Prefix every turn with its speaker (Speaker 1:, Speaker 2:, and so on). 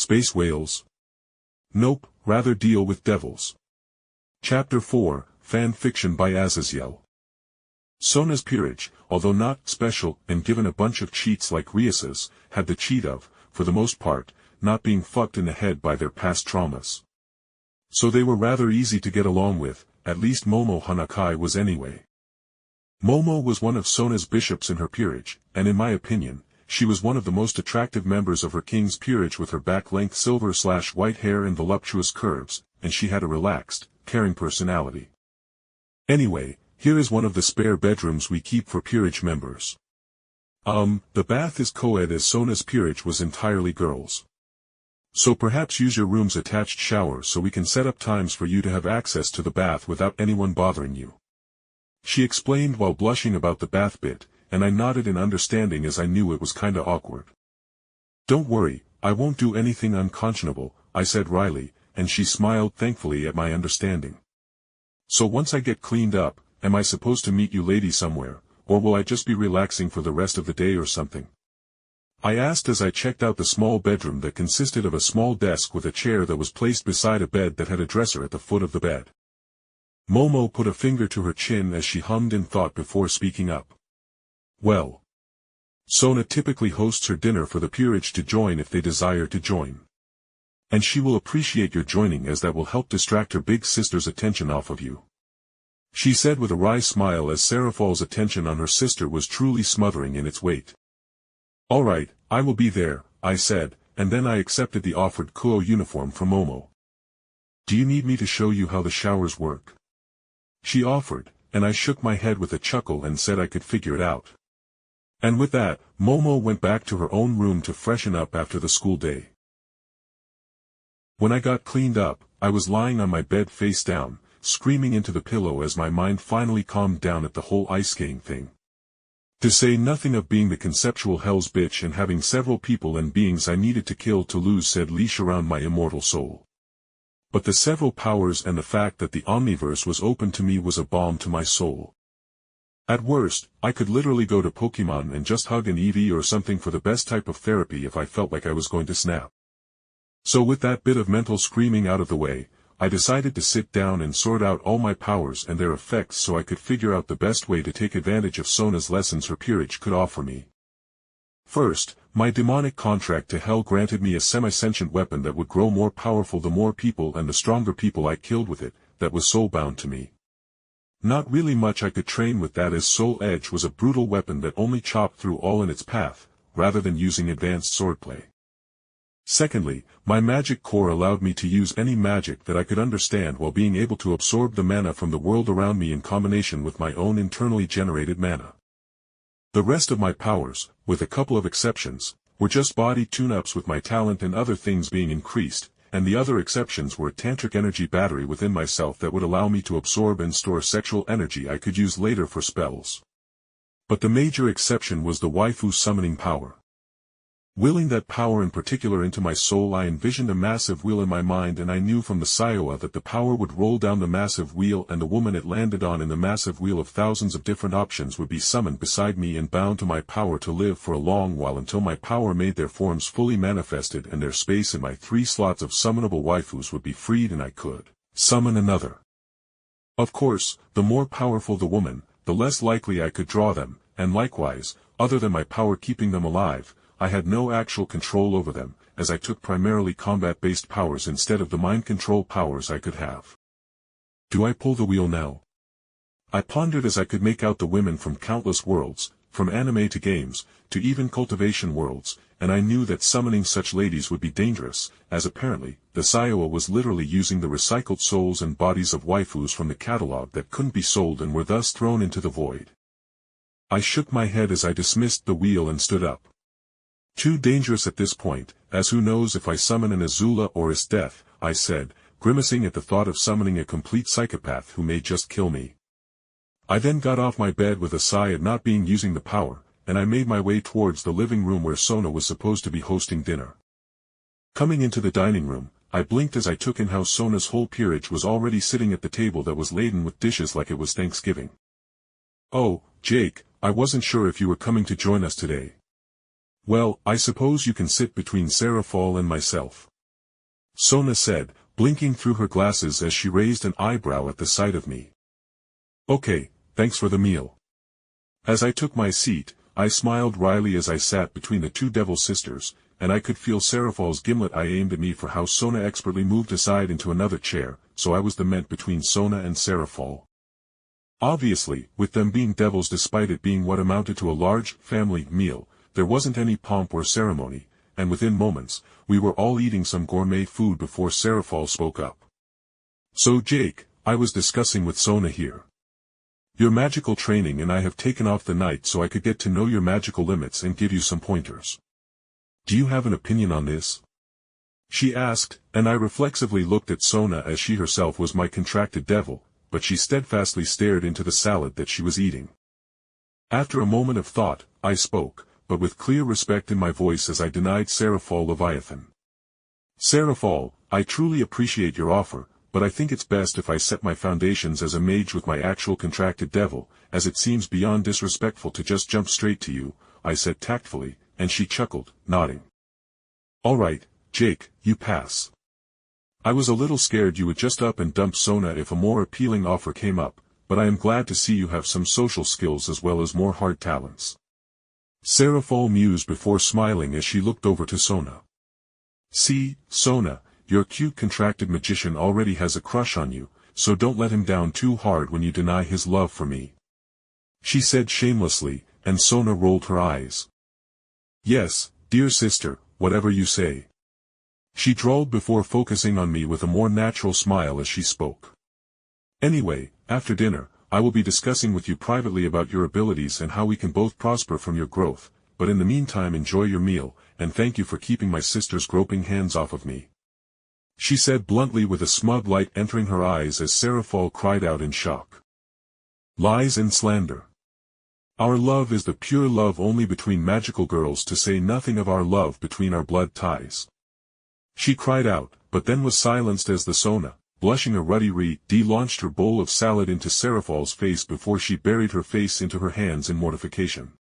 Speaker 1: Space whales? Nope, rather deal with devils. Chapter 4, Fan Fiction by Azazyel. Sona's peerage, although not special and given a bunch of cheats like Rias's, had the cheat of, for the most part, not being fucked in the head by their past traumas. So they were rather easy to get along with, at least Momo Hanakai was anyway. Momo was one of Sona's bishops in her peerage, and in my opinion, she was one of the most attractive members of her king's peerage with her back-length silver/white hair and voluptuous curves, and she had a relaxed, caring personality. Anyway, here is one of the spare bedrooms we keep for peerage members. The bath is coed as Sona's peerage was entirely girls. So perhaps use your room's attached shower so we can set up times for you to have access to the bath without anyone bothering you. She explained while blushing about the bath bit, and I nodded in understanding as I knew it was kinda awkward. Don't worry, I won't do anything unconscionable, I said wryly, and she smiled thankfully at my understanding. So once I get cleaned up, am I supposed to meet you ladies somewhere, or will I just be relaxing for the rest of the day or something? I asked as I checked out the small bedroom that consisted of a small desk with a chair that was placed beside a bed that had a dresser at the foot of the bed. Momo put a finger to her chin as she hummed in thought before speaking up. Well, Sona typically hosts her dinner for the peerage to join if they desire to join. And she will appreciate your joining as that will help distract her big sister's attention off of you. She said with a wry smile as Seraph's attention on her sister was truly smothering in its weight. Alright, I will be there, I said, and then I accepted the offered coed uniform from Momo. Do you need me to show you how the showers work? She offered, and I shook my head with a chuckle and said I could figure it out. And with that, Momo went back to her own room to freshen up after the school day. When I got cleaned up, I was lying on my bed face down, screaming into the pillow as my mind finally calmed down at the whole ice skating thing. To say nothing of being the conceptual hell's bitch and having several people and beings I needed to kill to lose said leash around my immortal soul. But the several powers and the fact that the omniverse was open to me was a balm to my soul. At worst, I could literally go to Pokemon and just hug an Eevee or something for the best type of therapy if I felt like I was going to snap. So with that bit of mental screaming out of the way, I decided to sit down and sort out all my powers and their effects so I could figure out the best way to take advantage of Sona's lessons her peerage could offer me. First, my demonic contract to hell granted me a semi-sentient weapon that would grow more powerful the more people and the stronger people I killed with it, that was soul-bound to me. Not really much I could train with that as Soul Edge was a brutal weapon that only chopped through all in its path, rather than using advanced swordplay. Secondly, my magic core allowed me to use any magic that I could understand while being able to absorb the mana from the world around me in combination with my own internally generated mana. The rest of my powers, with a couple of exceptions, were just body tune-ups with my talent and other things being increased, and the other exceptions were a tantric energy battery within myself that would allow me to absorb and store sexual energy I could use later for spells. But the major exception was the waifu summoning power. Willing that power in particular into my soul, I envisioned a massive wheel in my mind, and I knew from the Saioa that the power would roll down the massive wheel and the woman it landed on in the massive wheel of thousands of different options would be summoned beside me and bound to my power to live for a long while until my power made their forms fully manifested and their space in my 3 slots of summonable waifus would be freed and I could summon another. Of course, the more powerful the woman, the less likely I could draw them, and likewise, other than my power keeping them alive, I had no actual control over them, as I took primarily combat-based powers instead of the mind control powers I could have. Do I pull the wheel now? I pondered as I could make out the women from countless worlds, from anime to games, to even cultivation worlds, and I knew that summoning such ladies would be dangerous, as apparently, the Saioa was literally using the recycled souls and bodies of waifus from the catalog that couldn't be sold and were thus thrown into the void. I shook my head as I dismissed the wheel and stood up. Too dangerous at this point, as who knows if I summon an Azula or is death, I said, grimacing at the thought of summoning a complete psychopath who may just kill me. I then got off my bed with a sigh at not being using the power, and I made my way towards the living room where Sona was supposed to be hosting dinner. Coming into the dining room, I blinked as I took in how Sona's whole peerage was already sitting at the table that was laden with dishes like it was Thanksgiving. Oh, Jake, I wasn't sure if you were coming to join us today. Well, I suppose you can sit between Seraphol and myself. Sona said, blinking through her glasses as she raised an eyebrow at the sight of me. Okay, thanks for the meal. As I took my seat, I smiled wryly as I sat between the two devil sisters, and I could feel Seraphal's gimlet eye aimed at me for how Sona expertly moved aside into another chair, so I was the ment between Sona and Seraphal. Obviously, with them being devils despite it being what amounted to a large, family meal, there wasn't any pomp or ceremony, and within moments, we were all eating some gourmet food before Seraphal spoke up. So Jake, I was discussing with Sona here. Your magical training and I have taken off the night so I could get to know your magical limits and give you some pointers. Do you have an opinion on this? She asked, and I reflexively looked at Sona as she herself was my contracted devil, but she steadfastly stared into the salad that she was eating. After a moment of thought, I spoke, but with clear respect in my voice as I denied Seraphal Leviathan. Seraphal, I truly appreciate your offer, but I think it's best if I set my foundations as a mage with my actual contracted devil, as it seems beyond disrespectful to just jump straight to you, I said tactfully, and she chuckled, nodding. All right, Jake, you pass. I was a little scared you would just up and dump Sona if a more appealing offer came up, but I am glad to see you have some social skills as well as more hard talents. Seraphal mused before smiling as she looked over to Sona. See, Sona, your cute contracted magician already has a crush on you, so don't let him down too hard when you deny his love for me. She said shamelessly, and Sona rolled her eyes. Yes, dear sister, whatever you say. She drawled before focusing on me with a more natural smile as she spoke. Anyway, after dinner, I will be discussing with you privately about your abilities and how we can both prosper from your growth, but in the meantime enjoy your meal, and thank you for keeping my sister's groping hands off of me. She said bluntly with a smug light entering her eyes as Seraphal cried out in shock. Lies and slander. Our love is the pure love only between magical girls, to say nothing of our love between our blood ties. She cried out, but then was silenced as the Sona, blushing a ruddy red, launched her bowl of salad into Seraphal's face before she buried her face into her hands in mortification.